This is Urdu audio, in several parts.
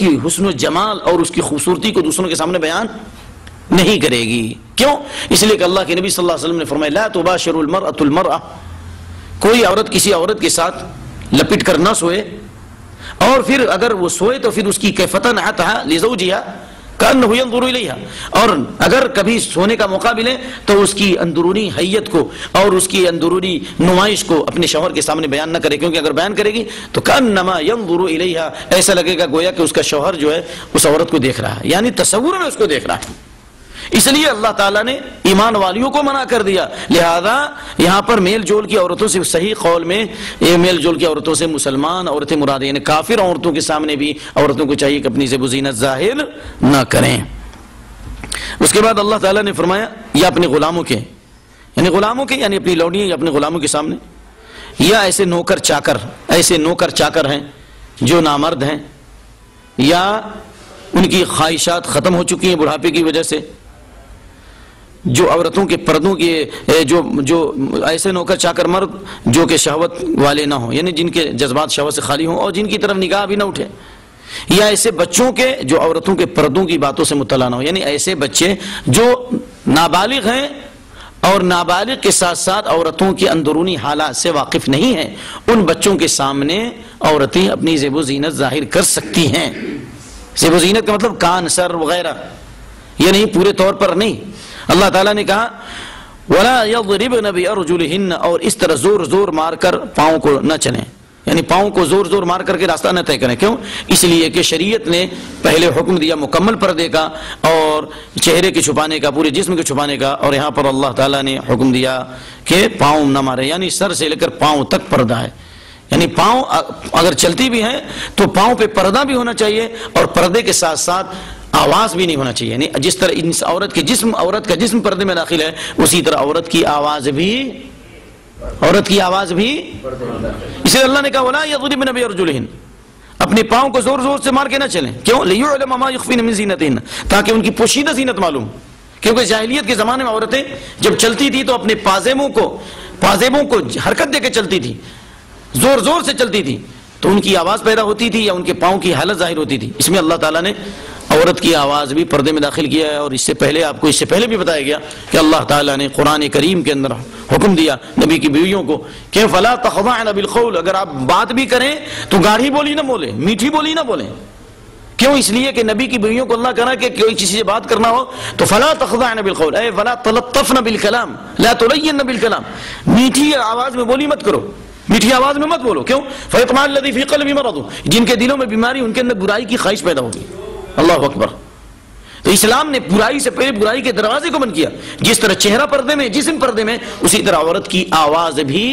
کی حسن و جمال اور اس کی خوبصورتی کو دوسروں کے سامنے بیان نہیں کرے گی. کیوں؟ اس لیے کہ اللہ کے نبی صلی اللہ علیہ وسلم نے فرمایا لا تباشر المرأة المرأة، کوئی عورت کسی عورت کے ساتھ لپٹ کر نہ سوئے، اور پھر اگر وہ سوئے تو پھر اس کی کیفتن عطا لزوجہا کأنہ ينظر الیہا، اور اگر کبھی سونے کا موقع ملے تو اس کی اندرونی حیت کو اور اس کی اندرونی نمائش کو اپنے شوہر کے سامنے بیان نہ کرے، کیونکہ اگر بیان کرے گی تو کأنما ينظر الیہا، ایسا لگے گا گویا کہ اس کا شوہر جو ہے اس عورت کو دیکھ رہا ہے، یعنی تصور میں اس کو دیکھ رہا ہے. اس لیے اللہ تعالیٰ نے ایمان والیوں کو منع کر دیا. لہذا یہاں پر میل جول کی عورتوں سے، صحیح قول میں یہ میل جول کی عورتوں سے مسلمان عورتیں مراد، یعنی کافر عورتوں کے سامنے بھی عورتوں کو چاہیے کہ اپنی زیب و زینت ظاہر نہ کریں. اس کے بعد اللہ تعالیٰ نے فرمایا یا اپنے غلاموں کے، یعنی اپنی لونڈیاں یا اپنے غلاموں کے سامنے، یا ایسے نوکر چاکر ہیں جو نامرد ہیں یا ان کی خواہشات ختم ہو چکی ہیں بڑھاپے کی وجہ سے، جو عورتوں کے پردوں کے جو ایسے نوکر چاکر مرد جو کہ شہوت والے نہ ہوں، یعنی جن کے جذبات شہوت سے خالی ہوں اور جن کی طرف نگاہ بھی نہ اٹھے، یا ایسے بچوں کے جو عورتوں کے پردوں کی باتوں سے مطلع نہ ہو، یعنی ایسے بچے جو نابالغ ہیں اور نابالغ کے ساتھ ساتھ عورتوں کی اندرونی حالات سے واقف نہیں ہیں، ان بچوں کے سامنے عورتیں اپنی زیب و زینت ظاہر کر سکتی ہیں. زیب و زینت کا مطلب کان، سر وغیرہ، یہ نہیں، پورے طور پر نہیں. اللہ تعالیٰ نے کہا وَلَا يَضْرِبْنَ بِأَرْجُلِهِنَّ، اور اس طرح زور مار کر پاؤں کو نہ چلیں، یعنی پاؤں کو زور مار کر کے راستہ نہ طے کریں. کیوں؟ اس لیے کہ شریعت نے پہلے حکم دیا مکمل پردے کا اور چہرے کے چھپانے کا، پورے جسم کے چھپانے کا، اور یہاں پر اللہ تعالیٰ نے حکم دیا کہ پاؤں نہ مارے، یعنی سر سے لے کر پاؤں تک پردہ ہے. یعنی پاؤں اگر چلتی بھی ہیں تو پاؤں پہ پردہ بھی ہونا چاہیے، اور پردے کے ساتھ ساتھ آواز بھی نہیں ہونا چاہیے. یعنی جس طرح عورت کا جسم پردے میں داخل ہے، اسی طرح عورت کی آواز بھی اسے اللہ نے کہا وَلَا يَضْرِبْنَ بِأَرْجُلِهِنَّ، اپنے پاؤں کو زور سے مار کے نہ چلیں. کیوں؟ لِيُعْلَمَ مَا يُخْفِينَ مِن زِينَتِهِنَّ، تاکہ ان کی پوشیدہ زینت معلوم. کیونکہ جاہلیت کے زمانے میں عورتیں جب چلتی تھی تو اپنے پازیبوں کو حرکت دے کے چلتی تھی، زور سے چلتی تھی، تو ان کی آواز پیدا ہوتی تھی یا ان کے پاؤں کی حالت ظاہر ہوتی تھی. اس میں اللہ تعالیٰ نے عورت کی آواز بھی پردے میں داخل کیا ہے. اور اس سے پہلے بھی بتایا گیا کہ اللہ تعالیٰ نے قرآن کریم کے اندر حکم دیا نبی کی بیویوں کو کہ فَلَا تَخْضَعْنَ بِالْقَوْلِ، اگر آپ بات بھی کریں تو گاڑھی بولی نہ بولیں، میٹھی بولی نہ بولیں. کیوں؟ اس لیے کہ نبی کی بیویوں کو اللہ کہا کہ کوئی کسی سے بات کرنا ہو تو فَلَا تَخْضَعْنَ بِالْقَوْلِ اے فَلَا تَلَطَّفْنَ بِالْكَلَامِ لَا تُلَيِّنَّ بِالْكَلَامِ، میٹھی آواز میں بولی مت کرو، میٹھی آواز میں مت بولو. کیوں؟ فَيَطْمَعَ الَّذِي فِي قَلْبِهِ مَرَضٌ، جن کے دلوں میں بیماری، ان کے اندر برائی کی خواہش پیدا ہوگی. اللہ اکبر. تو اسلام نے برائی سے پہلے برائی کے دروازے کو بند کیا. جس طرح چہرہ پردے میں، جسم پردے میں، اسی طرح عورت کی آواز بھی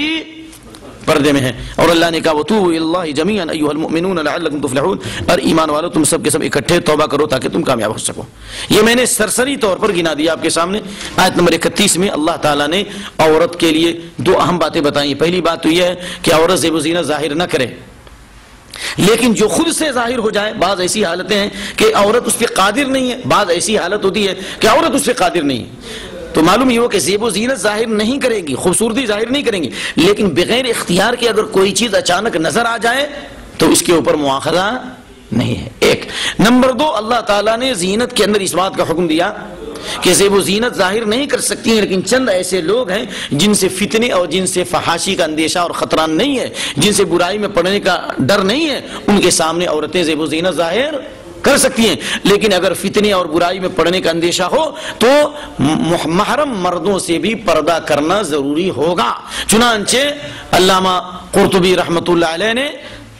پردے میں ہے. اور اللہ نے کہا وَتُوبُوا إِلَى اللَّهِ جَمِيعًا أَيُّهَا الْمُؤْمِنُونَ لَعَلَّكُمْ تُفْلِحُونَ، اور ایمان والو تم سب کے سب اکٹھے توبہ کرو تاکہ تم کامیاب ہو سکو. یہ میں نے سرسری طور پر گنا دیا آپ کے سامنے. آیت نمبر 31 میں اللہ تعالیٰ نے عورت کے لیے دو اہم باتیں بتائیں. پہلی بات تو یہ ہے کہ عورت زیب و زینت ظاہر نہ کرے، لیکن جو خود سے ظاہر ہو جائے. بعض ایسی حالتیں ہیں کہ عورت اس پہ قادر نہیں ہے، بعض ایسی حالت ہوتی ہے کہ عورت اس پہ قادر نہیں ہے، تو معلوم یہ ہو کہ زیب و زینت ظاہر نہیں کریں گی، خوبصورتی ظاہر نہیں کریں گی، لیکن بغیر اختیار کے اگر کوئی چیز اچانک نظر آ جائے تو اس کے اوپر مواخذہ نہیں ہے. ایک نمبر دو، اللہ تعالیٰ نے زینت کے اندر اس بات کا حکم دیا کہ زیب و زینت ظاہر نہیں کر سکتی ہیں، لیکن چند ایسے لوگ ہیں جن سے فتنے اور جن سے فحاشی کا اندیشہ اور خطرہ نہیں ہے، جن سے برائی میں پڑنے کا ڈر نہیں ہے، ان کے سامنے عورتیں زیب و زینت ظاہر کر سکتی ہیں. لیکن اگر فتنے اور برائی میں پڑنے کا اندیشہ ہو تو محرم مردوں سے بھی پردہ کرنا ضروری ہوگا. چنانچہ علامہ قرطبی رحمۃ اللہ علیہ نے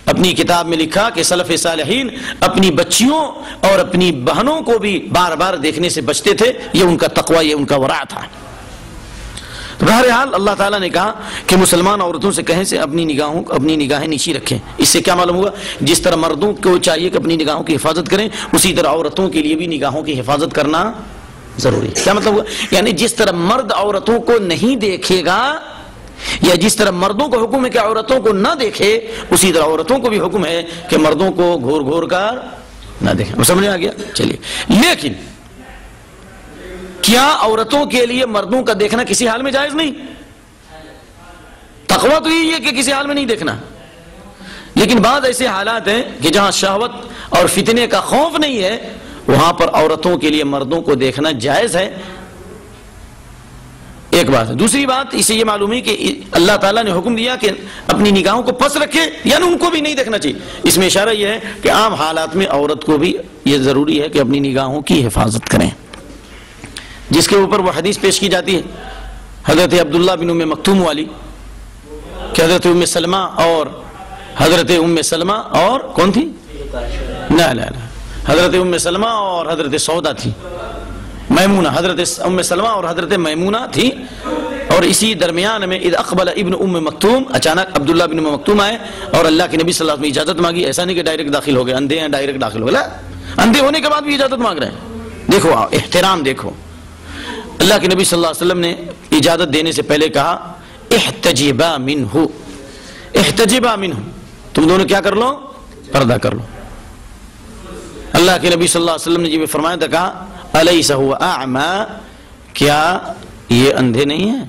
اپنی کتاب میں لکھا کہ سلف صالحین اپنی بچیوں اور اپنی بہنوں کو بھی بار بار دیکھنے سے بچتے تھے. یہ ان کا تقوی، یہ ان کا ورع تھا. تو بہرحال اللہ تعالیٰ نے کہا کہ مسلمان عورتوں سے کہیں سے اپنی نگاہیں نیچی رکھیں. اس سے کیا معلوم ہوا؟ جس طرح مردوں کو چاہیے کہ اپنی نگاہوں کی حفاظت کریں، اسی طرح عورتوں کے لیے بھی نگاہوں کی حفاظت کرنا ضروری ہے. کیا مطلب ہوا؟ یعنی جس طرح مرد عورتوں کو نہیں دیکھے گا، یا جس طرح مردوں کو حکم ہے کہ عورتوں کو نہ دیکھے، اسی طرح عورتوں کو بھی حکم ہے کہ مردوں کو گھور کر نہ دیکھیں. سمجھ میں آ گیا؟ چلیے. لیکن کیا عورتوں کے لیے مردوں کا دیکھنا کسی حال میں جائز نہیں؟ تقویٰ تو یہی ہے کہ کسی حال میں نہیں دیکھنا، لیکن بعض ایسے حالات ہیں کہ جہاں شہوت اور فتنے کا خوف نہیں ہے، وہاں پر عورتوں کے لیے مردوں کو دیکھنا جائز ہے. ایک بات ہے. دوسری بات اسے یہ معلوم ہے کہ اللہ تعالیٰ نے حکم دیا کہ اپنی نگاہوں کو پس رکھے، یعنی ان کو بھی نہیں دیکھنا چاہیے. اس میں اشارہ یہ ہے کہ عام حالات میں عورت کو بھی یہ ضروری ہے کہ اپنی نگاہوں کی حفاظت کریں، جس کے اوپر وہ حدیث پیش کی جاتی ہے حضرت عبداللہ بن ام مکتوم والی، کہ حضرت ام سلمہ اور کون تھی؟ لا حضرت ام سلمہ اور حضرت سودا تھی، میمونہ، حضرت ام سلمہ اور حضرت میمونہ تھی. اور اسی درمیان میں اذ اقبل ابن ام مکتوم، اچانک عبداللہ بن ام مکتوم آئے اور اللہ کے نبی صلی اللہ علیہ وسلم اجازت مانگی. ایسا نہیں کہ ڈائریکٹ داخل ہو گئے، اندھے ہیں ڈائریکٹ داخل ہو گئے، اندھے ہونے کے بعد بھی اجازت مانگ رہے ہیں. دیکھو احترام، دیکھو اللہ کے نبی صلی اللہ علیہ وسلم نے اجازت دینے سے پہلے کہا احتجبا منہ، احتجبا منہ، تم دونوں کیا کر لو؟ پردہ کر لو. اللہ کے نبی صلی اللہ علیہ وسلم نے جب فرمایا تو کہا الیس هو اعمی، کیا یہ اندھے نہیں ہیں؟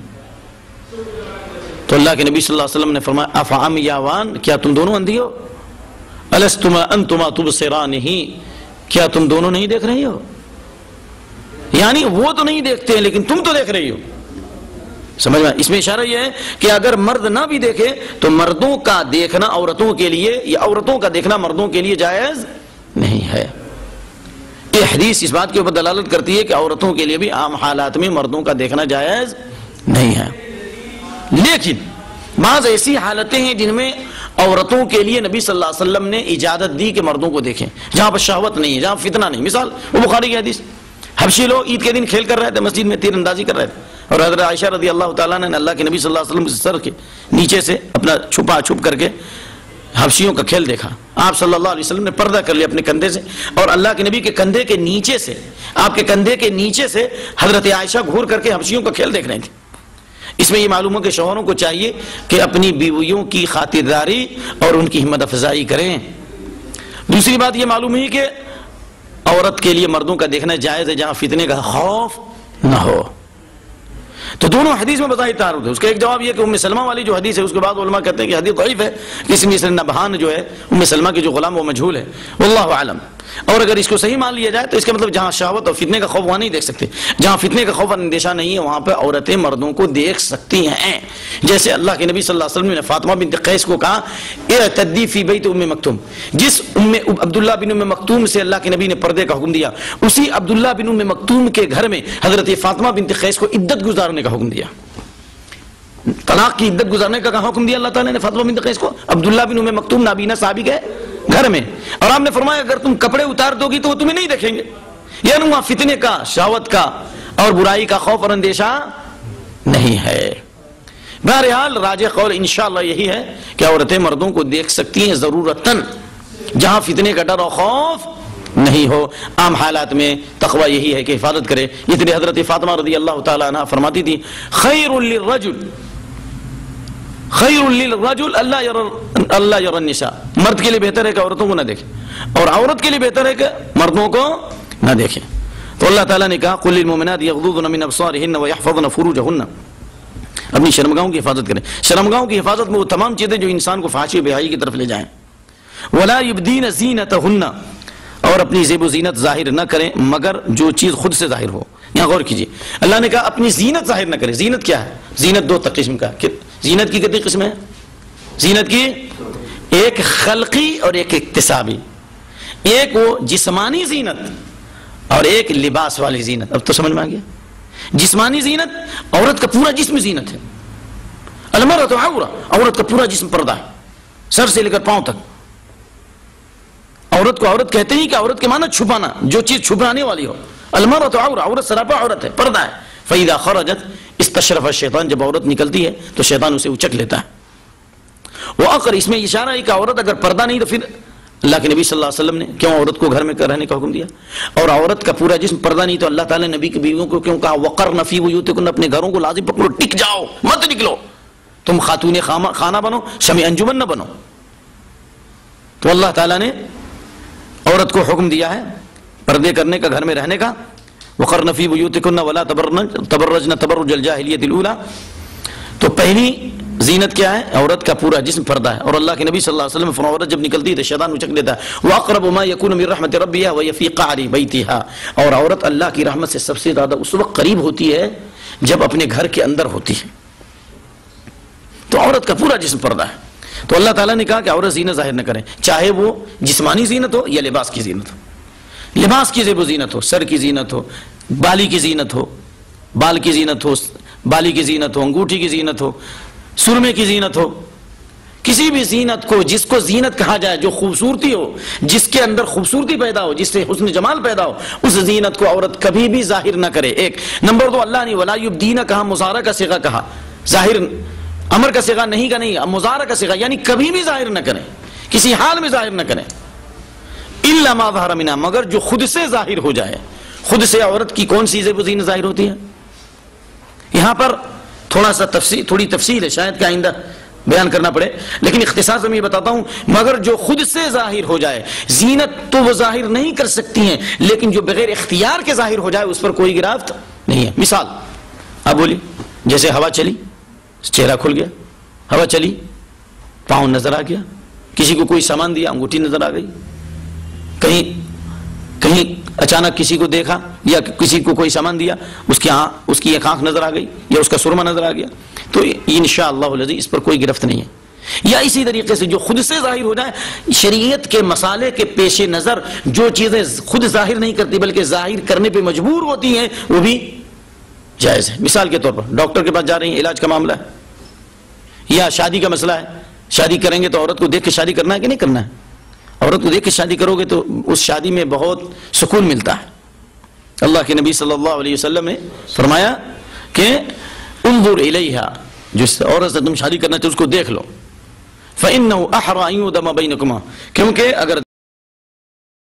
تو اللہ کے نبی صلی اللہ علیہ وسلم نے فرمایا افعمیاوان، کیا تم دونوں اندھی ہو؟ الستما انتما تبصرانہ، کیا تم دونوں نہیں دیکھ رہی ہو؟ یعنی وہ تو نہیں دیکھتے ہیں لیکن تم تو دیکھ رہی ہو. سمجھ میں؟ اس میں اشارہ یہ ہے کہ اگر مرد نہ بھی دیکھے تو مردوں کا دیکھنا عورتوں کے لیے، یا عورتوں کا دیکھنا مردوں کے لیے جائز نہیں ہے. یہ حدیث اس بات کے اوپر دلالت کرتی ہے کہ عورتوں کے لیے بھی عام حالات میں مردوں کا دیکھنا جائز نہیں ہے. لیکن بعض ایسی حالتیں ہیں جن میں عورتوں کے لیے نبی صلی اللہ علیہ وسلم نے اجازت دی کہ مردوں کو دیکھیں، جہاں پر شہوت نہیں ہے، جہاں فتنہ نہیں. مثال وہ بخاری کی حدیث، حبشی لوگ عید کے دن کھیل کر رہے تھے، مسجد میں تیر اندازی کر رہے تھے، اور حضرت عائشہ رضی اللہ تعالیٰ نے اللہ کے نبی صلی اللہ علیہ وسلم کے سر کے نیچے سے اپنا چھپ کر کے حبشیوں کا کھیل دیکھا. آپ صلی اللہ علیہ وسلم نے پردہ کر لیا اپنے کندھے سے، اور اللہ کے نبی کے کندھے کے نیچے سے، آپ کے کندھے کے نیچے سے حضرت عائشہ گھور کر کے حبشیوں کا کھیل دیکھ رہے تھے. اس میں یہ معلوم ہے کہ شوہروں کو چاہیے کہ اپنی بیویوں کی خاطرداری اور ان کی ہمت افزائی کریں. دوسری بات یہ معلوم ہے کہ عورت کے لیے مردوں کا دیکھنا جائز ہے جہاں فتنے کا خوف نہ ہو. تو دونوں حدیث میں بظاہر تعارض ہے. اس کا ایک جواب یہ کہ ام سلمہ والی جو حدیث ہے اس کے بعد علماء کہتے ہیں کہ حدیث ضعیف ہے، اس میں سے نبہان جو ہے ام سلمہ کے جو غلام وہ مجہول ہے، واللہ اعلم. اور اگر اس کو صحیح مان لیا جائے تو اس کا مطلب جہاں شہوت اور فتنے کا خوف وہاں نہیں دیکھ سکتے، جہاں فتنے کا خوف اور اندیشہ نہیں ہے وہاں پہ عورتیں مردوں کو دیکھ سکتی ہیں. جیسے اللہ کے نبی صلی اللہ علیہ وسلم نے فاطمہ بنت قیس کو کہا اعتدی فی بیت ام مکتوم، جس عبداللہ بن ام مکتوم سے اللہ کے نبی نے پردے کا حکم دیا، اسی عبداللہ بن ام مکتوم کے گھر میں حضرت فاطمہ بنت قیس کو عدت گزارنے کا حکم دیا. طلاق کی عدت گزارنے کا حکم دیا اللہ تعالیٰ نے فاطمہ بنت قیس کو عبداللہ بن ام مکتوم نابینا صحابی کے گھر میں. اور آپ نے فرمایا اگر تم کپڑے اتار دو گی تو وہ تمہیں نہیں دیکھیں گے. یعنی وہاں فتنے کا، شہوت کا اور برائی کا خوف اور اندیشہ نہیں ہے. بہرحال راجح قول انشاءاللہ یہی ہے کہ عورتیں مردوں کو دیکھ سکتی ہیں ضرورتاً، جہاں فتنے کا ڈر اور خوف نہیں ہو. عام حالات میں تقوی یہی ہے کہ حفاظت کرے. اس لیے حضرت فاطمہ رضی اللہ تعالیٰ عنہ فرماتی تھی خیر للرجل اللہ یر النساء، مرد کے لیے بہتر ہے کہ عورتوں کو نہ دیکھے، اور عورت کے لیے بہتر ہے کہ مردوں کو نہ دیکھیں. تو اللہ تعالیٰ نے کہا قل للمؤمنات یغضضن من ابصارهن ويحفظن فروجهن، اپنی شرمگاہوں کی حفاظت کریں. شرمگاہوں کی حفاظت میں وہ تمام چیزیں جو انسان کو فحاشی و بے حیائی کی طرف لے جائیں. ولا يبدين زینتهن، اور اپنی زیب و زینت ظاہر نہ کریں مگر جو چیز خود سے ظاہر ہو. یہاں غور کیجیے، اللہ نے کہا اپنی زینت ظاہر نہ کریں. زینت کیا ہے؟ زینت دو قسم کا. زینت کی کتنی قسمیں ہیں؟ زینت کی ایک خلقی اور ایک اکتسابی. ایک وہ جسمانی زینت اور ایک لباس والی زینت. اب تو سمجھ میں آ گیا. جسمانی زینت عورت کا پورا جسم زینت ہے. المرأۃ عورہ، عورت کا پورا جسم پردہ ہے، سر سے لے کر پاؤں تک. عورت کو عورت کہتے ہی کہ عورت کے معنی چھپانا، جو چیز چھپانے والی ہو. المرأۃ عورہ، عورت سراپا عورت ہے، پردہ ہے. فإذا خرجت استشرف الشیطان، جب عورت نکلتی ہے تو شیطان اسے اچک لیتا ہے. وآخر، اس میں اشارہ ہے کہ عورت اگر پردہ نہیں تو پھر اللہ کے نبی صلی اللہ علیہ وسلم نے کیوں عورت کو گھر میں رہنے کا حکم دیا؟ اور عورت کا پورا جسم پردہ نہیں تو اللہ تعالیٰ نے نبی کی بیویوں کو کیوں کہا وقرن فی بیوتکن، اپنے گھروں کو لازم پکڑو، ٹک جاؤ، مت نکلو، تم خاتون خانہ بنو، شمع انجمن نہ بنو. تو اللہ تعالیٰ نے عورت کو حکم دیا ہے پردے کرنے کا، گھر میں رہنے کا. وقرن فی بیوتکن ولا تبرجن تبرج الجاہلیۃ الاولی. تو پہلی زینت کیا ہے؟ عورت کا پورا جسم پردہ ہے، اور اللہ کے نبی صلی اللہ علیہ وسلم فرمایا عورت جب نکلتی ہے تو شیطان اچک لیتا ہے، وَأَقْرَبُ مَا يَكُونُ مِن رَحْمَةِ رَبِّهَا وَهِيَ فِي قَعْرِ بَيْتِهَا، اور عورت اللہ کی رحمت سے سب سے زیادہ اس وقت قریب ہوتی ہے جب اپنے گھر کے اندر ہوتی ہے، تو عورت کا پورا جسم پردہ ہے۔ تو اللہ تعالیٰ نے کہا کہ عورت زینت ظاہر نہ کریں، چاہے وہ جسمانی زینت ہو یا لباس کی زینت ہو، لباس کی زیب و زینت ہو، سر کی زینت ہو، بالی کی زینت ہو، بال کی زینت ہو، بالی کی زینت ہو، انگوٹھی کی زینت ہو، سرمے کی زینت ہو، کسی بھی زینت کو، جس کو زینت کہا جائے، جو خوبصورتی ہو، جس کے اندر خوبصورتی پیدا ہو، جس سے حسن جمال پیدا ہو، اس زینت کو عورت کبھی بھی ظاہر نہ کرے۔ ایک نمبر دو، اللہ نے وَلَا يُبْدِينَ کہا، مضارع کا صیغہ کہا، ظاہر امر کا صیغہ نہیں کا نہیں، مضارع کا صیغہ، یعنی کبھی بھی ظاہر نہ کریں، کسی حال میں ظاہر نہ کریں، إِلَّا مَا ظَهَرَ مِنْهَا، مگر جو خود سے ظاہر ہو جائے۔ خود سے عورت کی کون سی زیب و زینت ظاہر ہوتی ہے؟ یہاں پر تھوڑی تفصیل ہے، شاید کہ آئندہ بیان کرنا پڑے، لیکن اختصار سے میں یہ بتاتا ہوں، مگر جو خود سے ظاہر ہو جائے، زینت تو وہ ظاہر نہیں کر سکتی ہیں، لیکن جو بغیر اختیار کے ظاہر ہو جائے اس پر کوئی گرافت نہیں ہے۔ مثال اب بولی، جیسے ہوا چلی، چہرہ کھل گیا، ہوا چلی، پاؤں نظر آ گیا، کسی کو کوئی سامان دیا، انگوٹھی نظر آ گئی، کہیں اچانک کسی کو دیکھا یا کسی کو کوئی سامان دیا، اس کی ایک آنکھ نظر آ گئی یا اس کا سرما نظر آ گیا، تو انشاءاللہ العزیز اس پر کوئی گرفت نہیں ہے۔ یا اسی طریقے سے جو خود سے ظاہر ہو جائے، شریعت کے مسالے کے پیش نظر جو چیزیں خود ظاہر نہیں کرتی بلکہ ظاہر کرنے پہ مجبور ہوتی ہیں، وہ بھی جائز ہے۔ مثال کے طور پر ڈاکٹر کے پاس جا رہی ہیں، علاج کا معاملہ ہے، یا شادی کا مسئلہ ہے، شادی کریں گے تو عورت کو دیکھ کے شادی کرنا ہے کہ نہیں کرنا ہے؟ عورت کو دیکھ کے شادی کرو گے تو اس شادی میں بہت سکون ملتا ہے۔ اللہ کے نبی صلی اللہ علیہ وسلم نے فرمایا کہ انظر الیہا، جس عورت سے تم شادی کرنا چاہتے اس کو دیکھ لو، فإنہ احری ان یؤدم بینکما، کیونکہ اگر